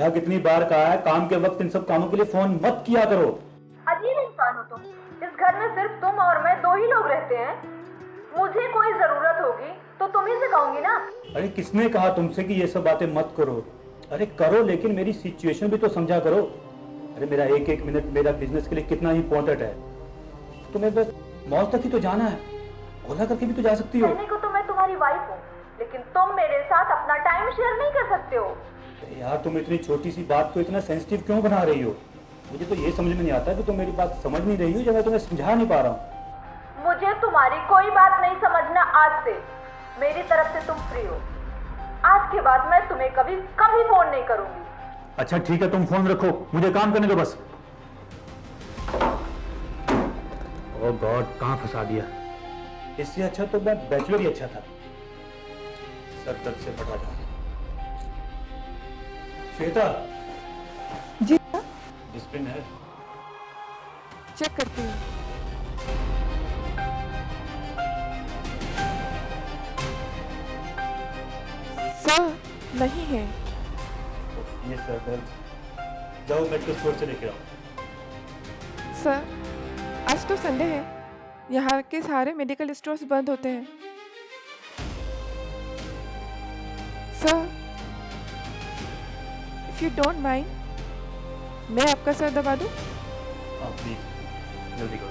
नेहा कितनी बार कहा है काम के वक्त इन सब कामों के लिए फोन मत किया करो। अजीब इंसान हो तुम। इस घर में सिर्फ तुम और मैं दो ही लोग रहते हैं। मुझे कोई जरूरत होगी तो तुम ही से कहूंगी ना। अरे किसने कहा तुमसे कि ये सब बातें मत करो? अरे करो, लेकिन मेरी सिचुएशन भी तो समझा करो। अरे मेरा एक एक मिनट मेरा बिजनेस के लिए कितना इंपॉर्टेंट है। तुम्हें बस मॉल तक ही तो जाना है, ओला करके भी तो जा सकती हो। कहने को तो मैं तुम्हारी वाइफ हूँ, लेकिन तुम मेरे साथ अपना टाइम शेयर नहीं कर सकते हो। यार तुम इतनी छोटी सी बात को इतना सेंसिटिव क्यों बना रही हो? मुझे तो ये समझ में नहीं आता कि तुम मेरी बात समझ नहीं रही हो या मैं तुम्हें समझा नहीं पा रहा हूँ। मुझे तुम्हारी कोई बात नहीं समझना। आज से मेरी तरफ से तुम फ्री हो। आज के बाद मैं तुम्हें कभी कभी फोन नहीं करूंगी। अच्छा ठीक है, तुम फोन रखो, मुझे काम करने दो बस। ओह गॉड, कहाँ फंसा दिया। इससे अच्छा तो मैं बैचलर ही अच्छा था। सर दर्द से फटा जाऊंगा। श्वेता जी डिस्प्लिन है। चेक करती हूँ। सर नहीं है। ये सर दर्द, जाओ मेडिकल स्टोर से लेके आओ। सर आज तो संडे है, यहाँ के सारे मेडिकल स्टोर्स बंद होते हैं। Sir if you don't mind मैं आपका सर दबा दूँ? हाँ प्लीज जल्दी करो।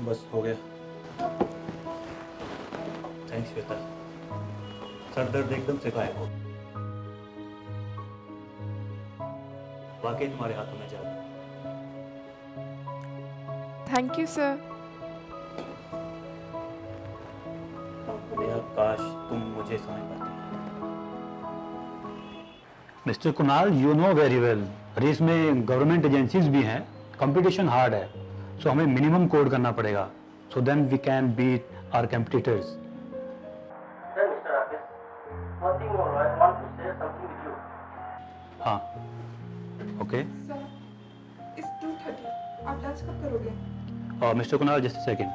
बस हो गया। थैंक्स श्वेता, सर दर्द एकदम से गायब हो। वाकई तुम्हारे हाथों में जादू। Thank you sir. नेहा काश तुम मुझे समझ पाती। Mister Kunal, you know very well, race में गवर्नमेंट एजेंसीज भी हैं, कंपटीशन हार्ड है, सो हमें मिनिमम कोड करना पड़ेगा, so then we can beat our competitors. Then, Mr. Rakesh, one thing more, I want to share something with you. हाँ okay. Sir इस 2:30 आप लंच कब करोगे? Mister Kunal just second.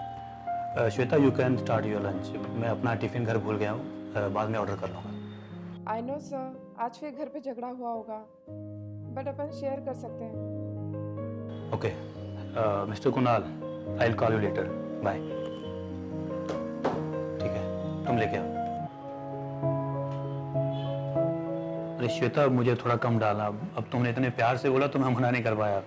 Shweta you can start your lunch. मैं अपना tiffin घर भूल गया हूँ, बाद में ऑर्डर कर लूँगा। आई नो सर, आज फिर घर पे झगड़ा हुआ होगा, बट अपन शेयर कर सकते हैं। Okay mister Kunal, I will call you later, bye. ठीक है तुम लेके आओ। अरे श्वेता मुझे थोड़ा कम डालना, अब तुमने इतने प्यार से बोला तो मैं मना नहीं कर पाया।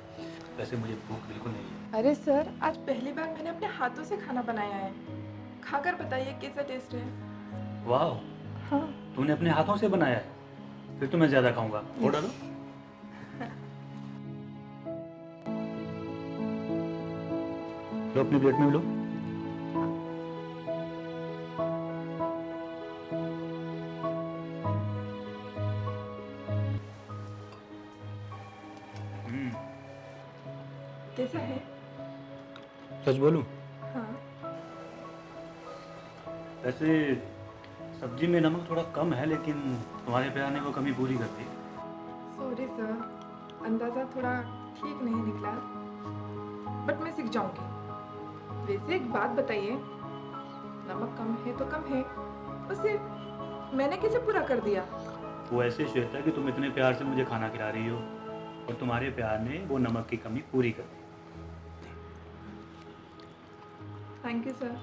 वैसे मुझे भूख बिल्कुल नहीं है। अरे सर आज पहली बार मैंने अपने हाथों से खाना बनाया है, खाकर बताइए कैसा टेस्ट है। वाह, हाँ तुमने अपने हाथों से बनाया है? फिर तो मैं ज्यादा खाऊंगा। ऑर्डर दो। लो अपनी प्लेट में लो। कैसा है? सच बोलूं, हाँ वैसे सब्जी में नमक थोड़ा कम है, लेकिन तुम्हारे प्यार ने वो कमी पूरी कर दी। सॉरी सर, अंदाज़ा थोड़ा ठीक नहीं निकला, बट मैं सीख जाऊंगी। वैसे एक बात बताइए, नमक कम है तो कम है, उसे मैंने कैसे पूरा कर दिया? वो ऐसे श्वेता कि तुम इतने प्यार से मुझे खाना खिला रही हो और तुम्हारे प्यार ने वो नमक की कमी पूरी कर दी। Thank you sir.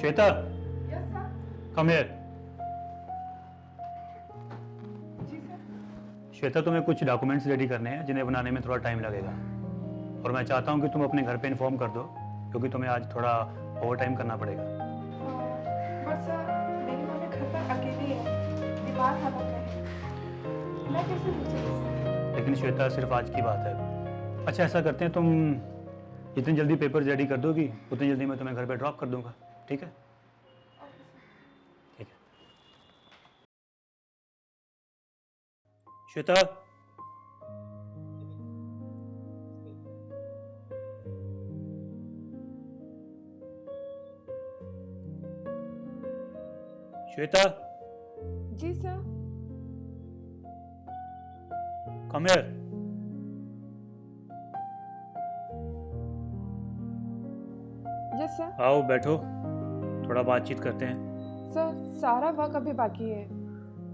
Shweta yes sir. Come here. जी सर। श्वेता तुम्हें कुछ डॉक्यूमेंट्स रेडी करने हैं जिन्हें बनाने में थोड़ा टाइम लगेगा, और मैं चाहता हूँ कि तुम अपने घर पे इन्फॉर्म कर दो क्योंकि तुम्हें आज थोड़ा ओवर टाइम करना पड़ेगा। बट सर मेरी मम्मी घर पर अकेली है, बीमार हालत में है, मैं कैसे पूछूं? लेकिन श्वेता सिर्फ आज की बात है। अच्छा ऐसा करते हैं, तुम जितनी जल्दी पेपर रेडी कर दोगी उतनी जल्दी मैं तुम्हें घर पे ड्रॉप कर दूंगा, ठीक है? ठीक है श्वेता। श्वेता जी sir. Come here. Yes sir. आओ बैठो, थोड़ा बातचीत करते हैं। सर सारा वर्क अभी बाकी है।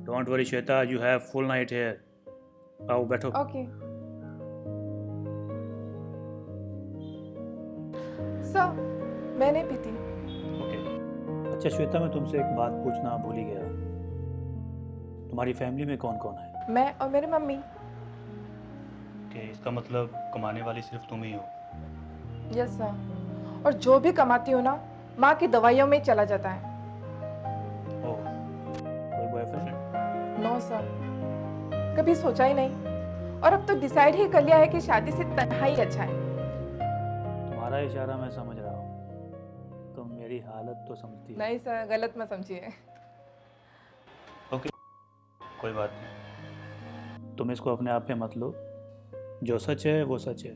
Don't worry Shweta, you have full night here. आओ बैठो। ओके सर, मैं नहीं पीती। ओके। अच्छा श्वेता, मैं तुमसे एक बात पूछना भूल ही गया। तुम्हारी फैमिली में कौन कौन है? मैं और मेरी मम्मी। कि इसका मतलब कमाने वाली सिर्फ तुम ही हो? यस सर, और जो भी कमाती हूँ ना माँ की दवाइयों में ही चला जाता है। ओह, कोई बॉयफ्रेंड? नो सर, कभी सोचा ही नहीं, और अब तो डिसाइड ही कर लिया है कि शादी से तन्हाई अच्छा है। तुम्हारा इशारा मैं समझ रहा हूँ, तुम मेरी हालत तो समझती हो। नहीं सर, गलत मत समझिए। ओके, कोई बात नहीं, तुम इसको अपने आप पे मत लो, जो सच है वो सच है।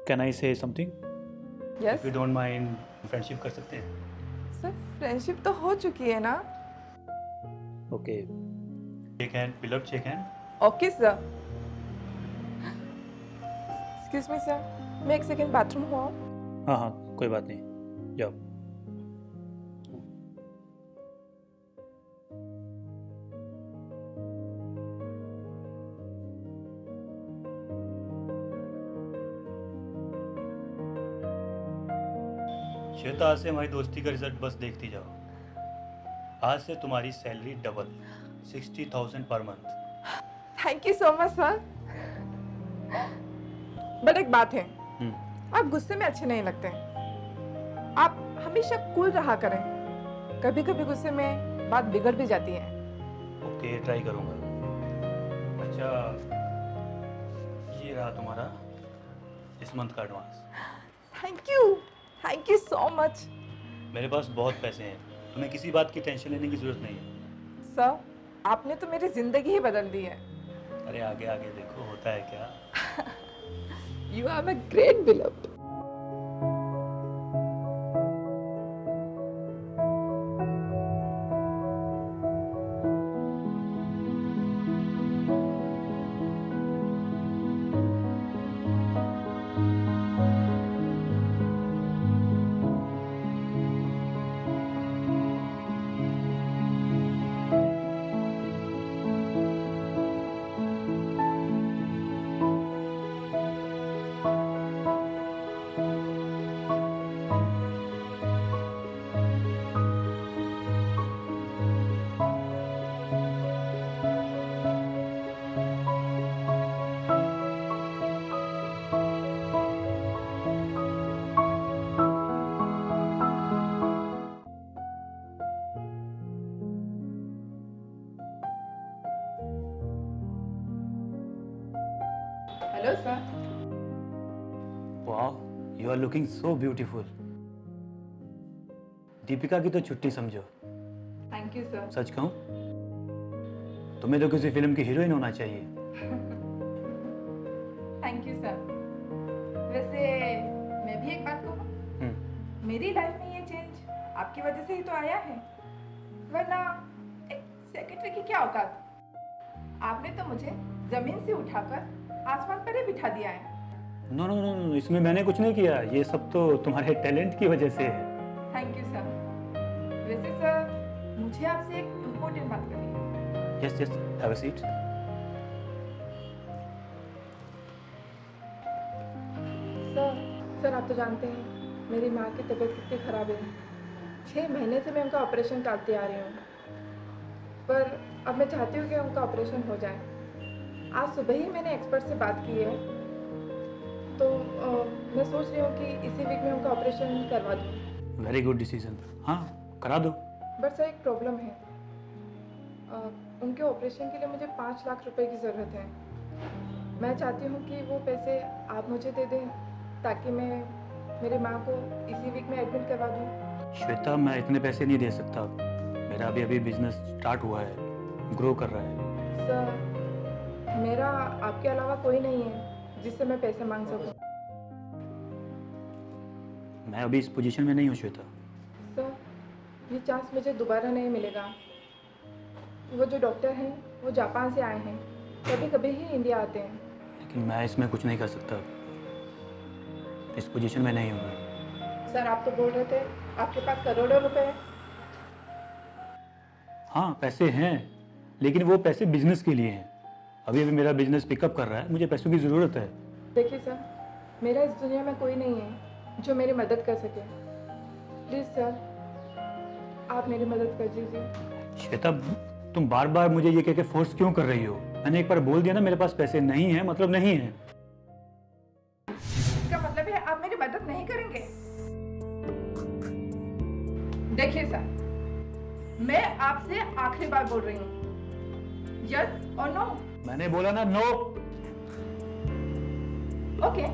कैन आई से something? Yes if you don't mind, friendship कर सकते हैं? सर, फ्रेंडशिप तो हो चुकी है ना। ओके, शेक हैंड, पिलअप shake hand. Okay sir. Excuse me sir, मैं एक सेकंड बाथरूम हुआ। हाँ हाँ, कोई बात नहीं, जाओ। श्वेता, आज से हमारी दोस्ती का रिजल्ट बस देखती जाओ। आज से तुम्हारी salary double, 60,000 per month. Thank you so much sir. But एक बात है, आप गुस्से में अच्छे नहीं लगते। आप हमेशा कूल रहा करें, कभी कभी गुस्से में बात बिगड़ भी जाती है। ओके, ट्राई करूँगा। अच्छा, ये रहा तुम्हारा इस मंथ का advance. Thank you so much. मेरे पास बहुत पैसे हैं, तुम्हें किसी बात की टेंशन लेने की ज़रूरत नहीं है। सर, आपने तो मेरी जिंदगी ही बदल दी है। अरे आगे आगे देखो होता है क्या। You are my great beloved. Hello sir. वाह, you are looking so beautiful. Deepika की तो छुट्टी समझो। Thank you sir. सच कहूँ, तुम्हें तो किसी फिल्म की हीरोइन होना चाहिए। Thank you sir. वैसे मैं भी एक बात कहूँ, मेरी लाइफ में ये चेंज आपकी वजह से ही तो आया है, वरना एक सेक्रेटरी की क्या औकात। आपने तो मुझे जमीन से उठाकर आसमान पर ही बिठा दिया है। नो नो नो नो, इसमें मैंने कुछ नहीं किया, ये सब तो तुम्हारे टैलेंट की वजह से है। Thank you sir. वैसे सर, मुझे आपसे एक इम्पोर्टेंट बात करनी है। Yes yes, have a seat. Sir आप तो जानते हैं मेरी माँ की तबीयत कितनी खराब है। 6 महीने से मैं उनका ऑपरेशन टालती आ रही हूँ, पर अब मैं चाहती हूँ कि उनका ऑपरेशन हो जाए। आज सुबह ही मैंने एक्सपर्ट से बात की है, तो मैं सोच रही हूँ कि इसी वीक में उनका ऑपरेशन करवा दूँ। Very good decision. हाँ, करा दो। बट सर एक प्रॉब्लम है, उनके ऑपरेशन के लिए मुझे 5 लाख रुपए की ज़रूरत है। मैं चाहती हूँ कि वो पैसे आप मुझे दे दें ताकि मैं मेरी माँ को इसी वीक में एडमिट करवा दूँ। श्वेता, मैं इतने पैसे नहीं दे सकता। मेरा अभी अभी बिजनेस स्टार्ट हुआ है, ग्रो कर रहा है। सर मेरा आपके अलावा कोई नहीं है जिससे मैं पैसे मांग सकूं। मैं अभी इस पोजीशन में नहीं हूँ श्वेता। सर ये चांस मुझे दोबारा नहीं मिलेगा। वो जो डॉक्टर हैं वो जापान से आए हैं, कभी कभी ही इंडिया आते हैं। लेकिन मैं इसमें कुछ नहीं कर सकता, इस पोजीशन में नहीं हूँ मैं। सर आप तो बोल रहे थे आपके पास करोड़ों रुपए हैं। हाँ, पैसे हैं, लेकिन वो पैसे बिजनेस के लिए हैं। अभी अभी मेरा बिजनेस पिकअप कर रहा है, मुझे पैसों की ज़रूरत है। देखिए सर, मेरा इस दुनिया में कोई नहीं है जो मेरी मदद कर सके। प्लीज़ सर आप मेरी मदद कर दीजिए। श्वेता, तुम बार बार मुझे ये कह के फोर्स क्यों कर रही हो? मैंने एक बार बोल दिया ना मेरे पास पैसे नहीं है, मतलब नहीं है। इसका मतलब है आप मेरी मदद नहीं करेंगे? देखिए सर, मैं आपसे आखिरी बार बोल रही हूँ, यस और नो। मैंने बोला ना नो। ओके।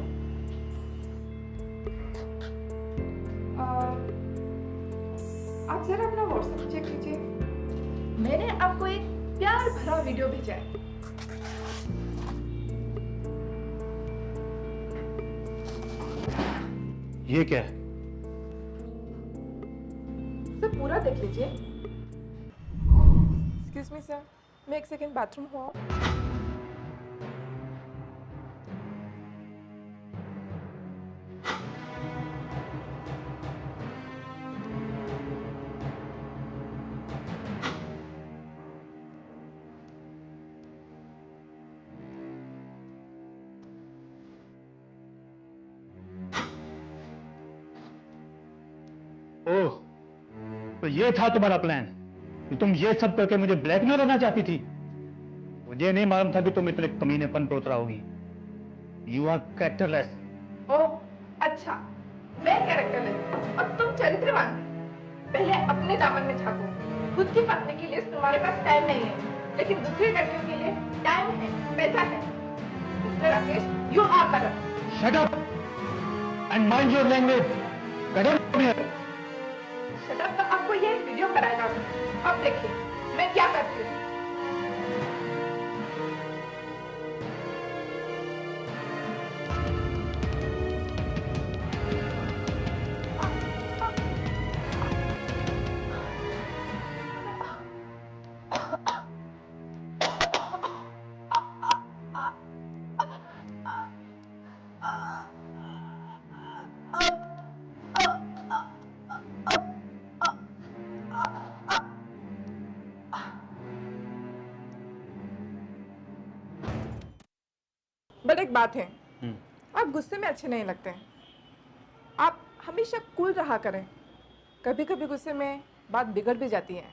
आप जरा अपना व्हाट्सएप चेक कीजिए, मैंने आपको एक प्यार भरा वीडियो भेजा है। ये क्या है? सर पूरा देख लीजिए। एक्सक्यूज मी सर, मैं एक सेकेंड बाथरूम हुआ। ओह, तो ये था तुम्हारा प्लान कि तुम ये सब करके मुझे ब्लैकमेल करना चाहती थी? मुझे नहीं मालूम था कि तुम इतने कमीनेपन पे उतराओगी। You are characterless. ओह अच्छा, मैं कैरेक्टरलेस और तुम चरित्रवान। पहले अपने दामन में झांको। खुद की पत्नी के लिए तुम्हारे पास टाइम नहीं है, लेकिन दूसरी लड़कियों के लिए टाइम है, पैसा है। Mister Rakesh, you are corrupt. Shut up and mind your language. Get out from here. Shut up तो आपको ये वीडियो कराएगा। अब देखिए मैं क्या करती हूँ। बट एक बात है, आप गुस्से में अच्छे नहीं लगते हैं। आप हमेशा कूल रहा करें, कभी कभी गुस्से में बात बिगड़ भी जाती है।